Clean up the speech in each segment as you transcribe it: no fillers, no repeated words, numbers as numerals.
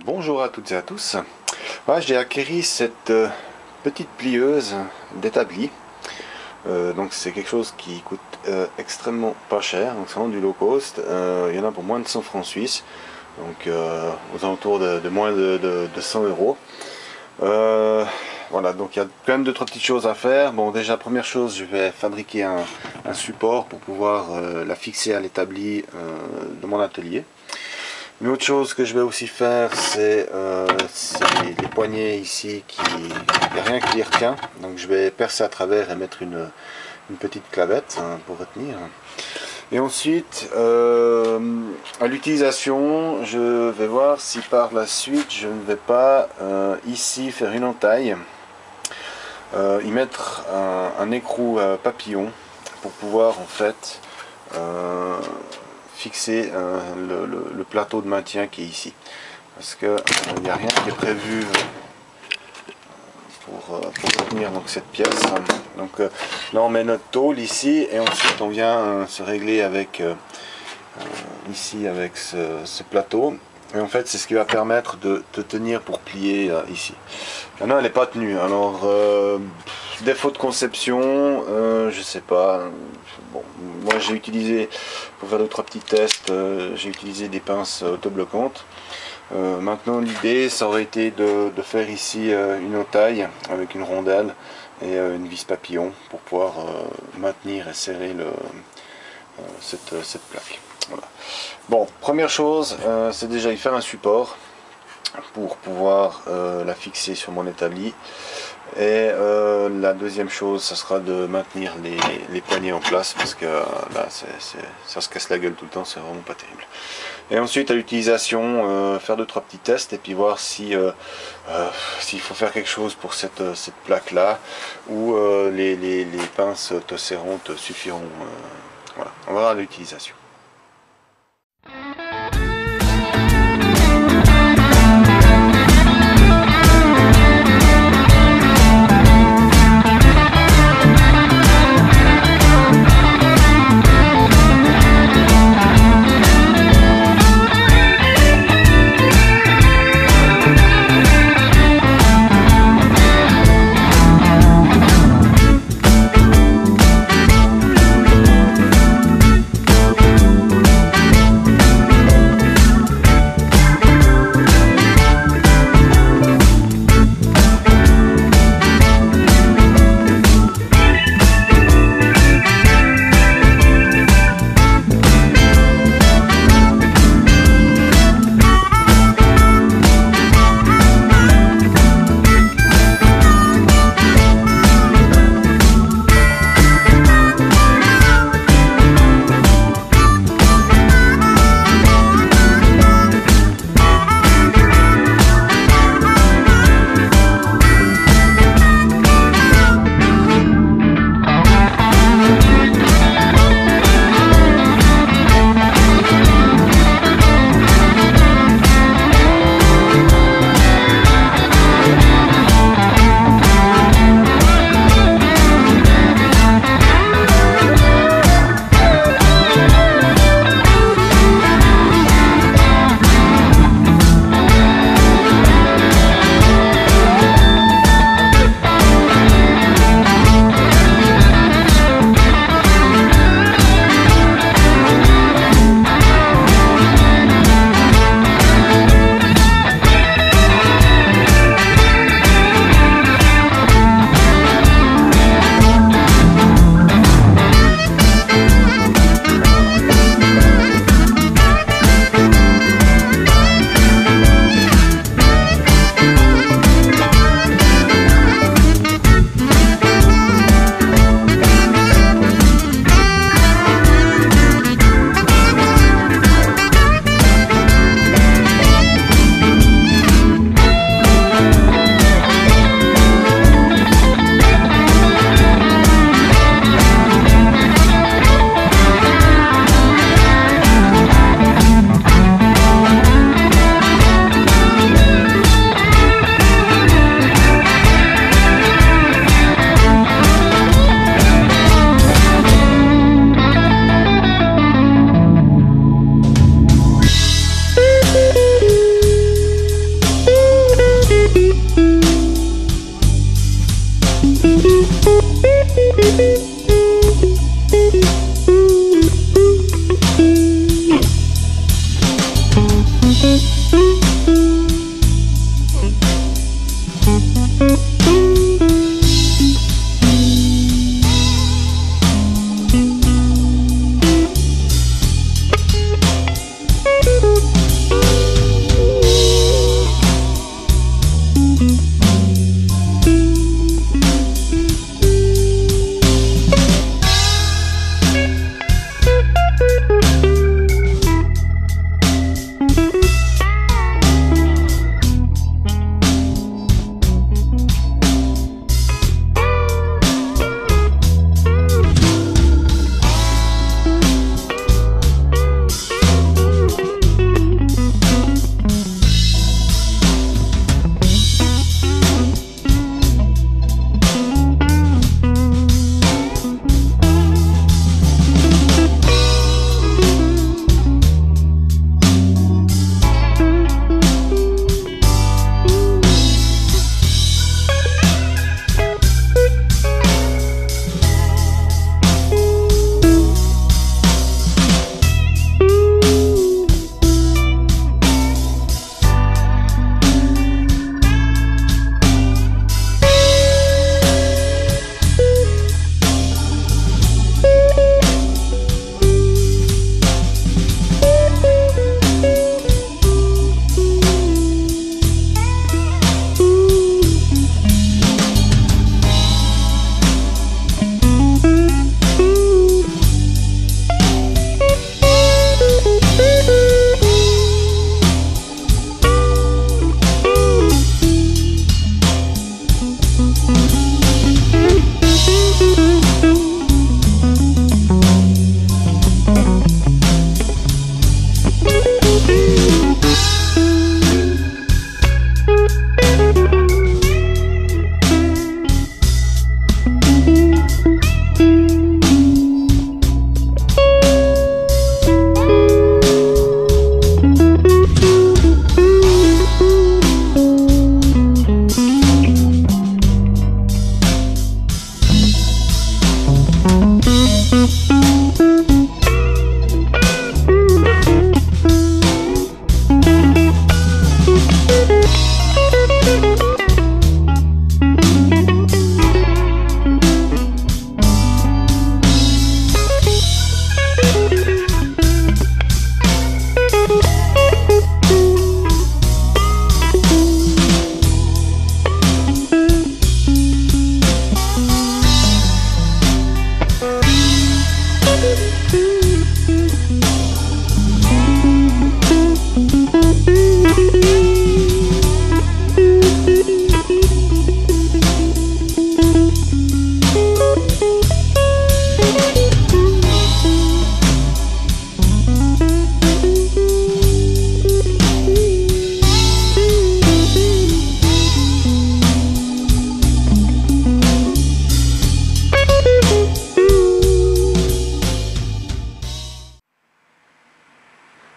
Bonjour à toutes et à tous. Voilà, j'ai acquis cette petite plieuse d'établi. Donc c'est quelque chose qui coûte extrêmement pas cher, donc c'est vraiment du low cost. Il y en a pour moins de 100 francs suisses, donc aux alentours de moins de 100 euros. Voilà, donc il y a quand même 2-3 petites choses à faire. Bon, déjà première chose, je vais fabriquer un support pour pouvoir la fixer à l'établi de mon atelier. Une autre chose que je vais aussi faire, c'est les poignées ici, il n'y a rien qui les retient. Donc je vais percer à travers et mettre une petite clavette pour retenir. Et ensuite, à l'utilisation, je vais voir si par la suite je ne vais pas ici faire une entaille, y mettre un écrou papillon pour pouvoir en fait fixer le plateau de maintien qui est ici, parce que il n'y a rien qui est prévu pour retenir donc cette pièce. Donc là on met notre tôle ici et ensuite on vient se régler avec ici avec ce plateau, et en fait c'est ce qui va permettre de tenir pour plier ici. Maintenant elle n'est pas tenue, alors défaut de conception, je sais pas. Bon, moi j'ai utilisé, pour faire 2-3 petits tests, j'ai utilisé des pinces autobloquantes. Maintenant l'idée ça aurait été de faire ici une entaille avec une rondelle et une vis papillon pour pouvoir maintenir et serrer cette plaque. Voilà. Bon, première chose, c'est déjà y faire un support pour pouvoir la fixer sur mon établi. Et la deuxième chose, ça sera de maintenir les poignées en place, parce que là ça se casse la gueule tout le temps, c'est vraiment pas terrible. Et ensuite à l'utilisation, faire 2-3 petits tests et puis voir si s'il faut faire quelque chose pour cette plaque là, ou les pinces tossérantes suffiront. Voilà, on va voir l'utilisation.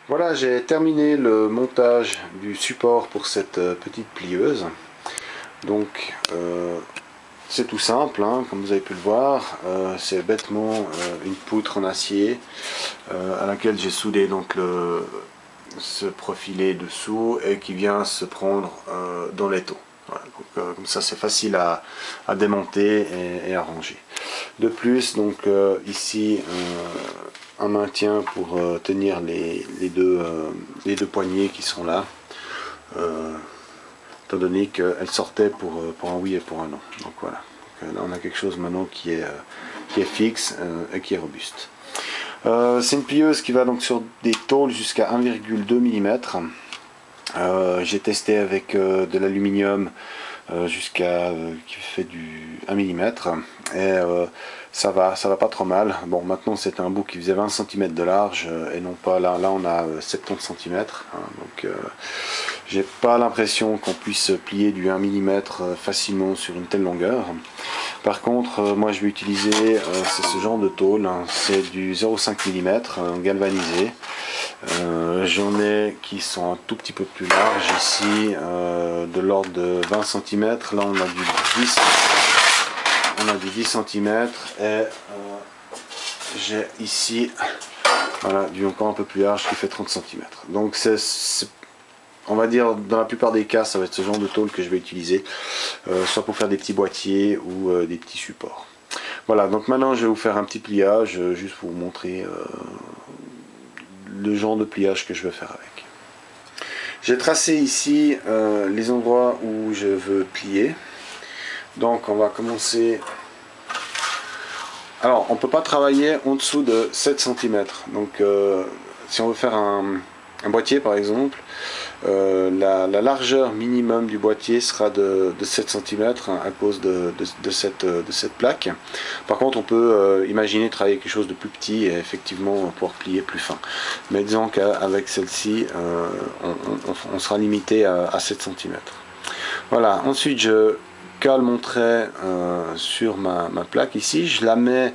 Voilà, j'ai terminé le montage du support pour cette petite plieuse. Donc c'est tout simple, hein, comme vous avez pu le voir. C'est bêtement une poutre en acier à laquelle j'ai soudé donc ce profilé dessous et qui vient se prendre dans l'étau. Voilà, donc, comme ça c'est facile à démonter et à ranger. De plus, donc ici un maintien pour tenir les deux poignées qui sont là, étant donné qu'elles sortaient pour un oui et pour un non. Donc voilà, donc, là on a quelque chose maintenant qui est fixe et qui est robuste. C'est une plieuse qui va donc sur des tôles jusqu'à 1,2 mm. J'ai testé avec de l'aluminium jusqu'à qui fait du 1 mm et ça va pas trop mal. Bon, maintenant c'est un bout qui faisait 20 cm de large et non pas là on a 70 cm, hein, donc j'ai pas l'impression qu'on puisse plier du 1 mm facilement sur une telle longueur. Par contre, moi je vais utiliser ce genre de tôle, hein, c'est du 0,5 mm galvanisé. J'en ai qui sont un tout petit peu plus larges ici, de l'ordre de 20 cm. Là on a du 10 cm. on a du 10 cm et j'ai ici voilà, du encore un peu plus large qui fait 30 cm. Donc on va dire dans la plupart des cas ça va être ce genre de tôle que je vais utiliser, soit pour faire des petits boîtiers ou des petits supports. Voilà, donc maintenant je vais vous faire un petit pliage juste pour vous montrer le genre de pliage que je vais faire avec. J'ai tracé ici les endroits où je veux plier. Donc on va commencer. Alors on ne peut pas travailler en dessous de 7 cm. Donc si on veut faire un boîtier par exemple, la largeur minimum du boîtier sera de 7 cm à cause de cette plaque. Par contre on peut imaginer travailler quelque chose de plus petit et effectivement pouvoir plier plus fin. Mais disons qu'avec celle-ci on sera limité à 7 cm. Voilà, ensuite je cale mon trait sur ma plaque ici, je la mets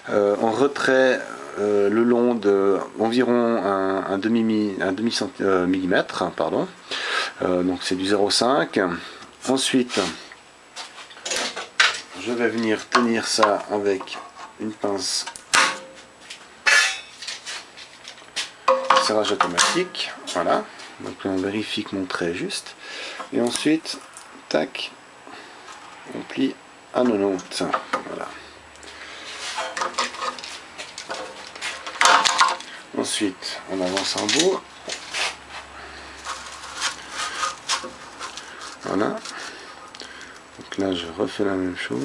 en retrait le long de environ un demi millimètre, pardon. Donc c'est du 0,5. Ensuite je vais venir tenir ça avec une pince serrage automatique, voilà, donc on vérifie que mon trait est juste et ensuite tac, on plie à 90, voilà. Ensuite, on avance en bout. Voilà. Donc là, je refais la même chose.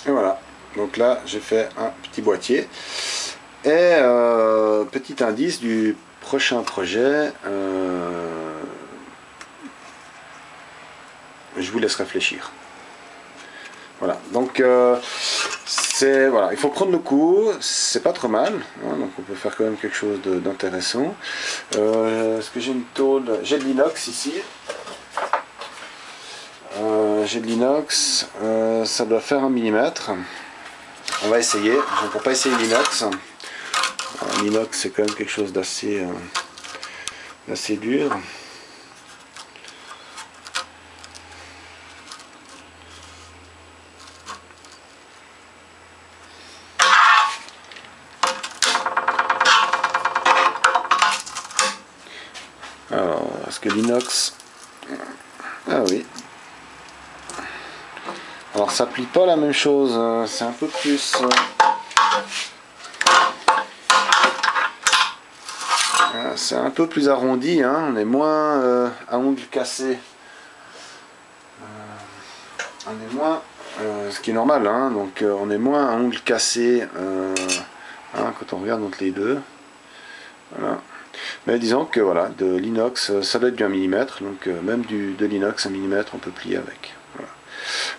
Et voilà, donc là j'ai fait un petit boîtier. Et petit indice du prochain projet, je vous laisse réfléchir. Voilà, donc voilà, il faut prendre le coup, c'est pas trop mal, hein, donc on peut faire quand même quelque chose d'intéressant. Est-ce que j'ai une tôle? J'ai de l'inox ici. J'ai de l'inox, ça doit faire 1 mm. On va essayer, donc on va pas essayer l'inox. L'inox c'est quand même quelque chose d'assez dur. Alors, est-ce que l'inox... Ah oui. Alors ça plie pas la même chose, c'est un peu plus... c'est un peu plus arrondi, hein. On est moins à ongles cassés. On est moins... ce qui est normal, hein. Donc on est moins à ongles cassés hein, quand on regarde entre les deux. Voilà. Mais disons que voilà, de l'inox, ça doit être du 1 mm, donc même de l'inox 1 mm on peut plier avec. Voilà.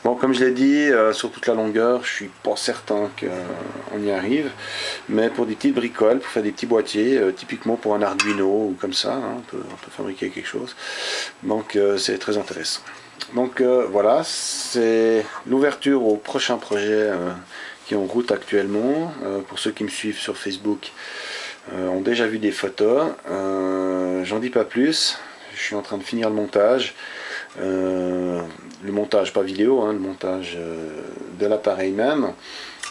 Bon, comme je l'ai dit, sur toute la longueur, je suis pas certain qu'on y arrive, mais pour des petites bricoles, pour faire des petits boîtiers, typiquement pour un Arduino ou comme ça, hein, on peut fabriquer quelque chose. Donc c'est très intéressant. Donc voilà, c'est l'ouverture au prochain projet qui est en route actuellement. Pour ceux qui me suivent sur Facebook, ont déjà vu des photos. J'en dis pas plus. Je suis en train de finir le montage. Le montage, pas vidéo, hein, le montage de l'appareil même.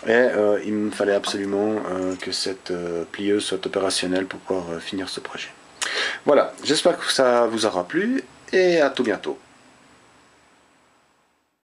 Et il me fallait absolument que cette plieuse soit opérationnelle pour pouvoir finir ce projet. Voilà, j'espère que ça vous aura plu et à tout bientôt.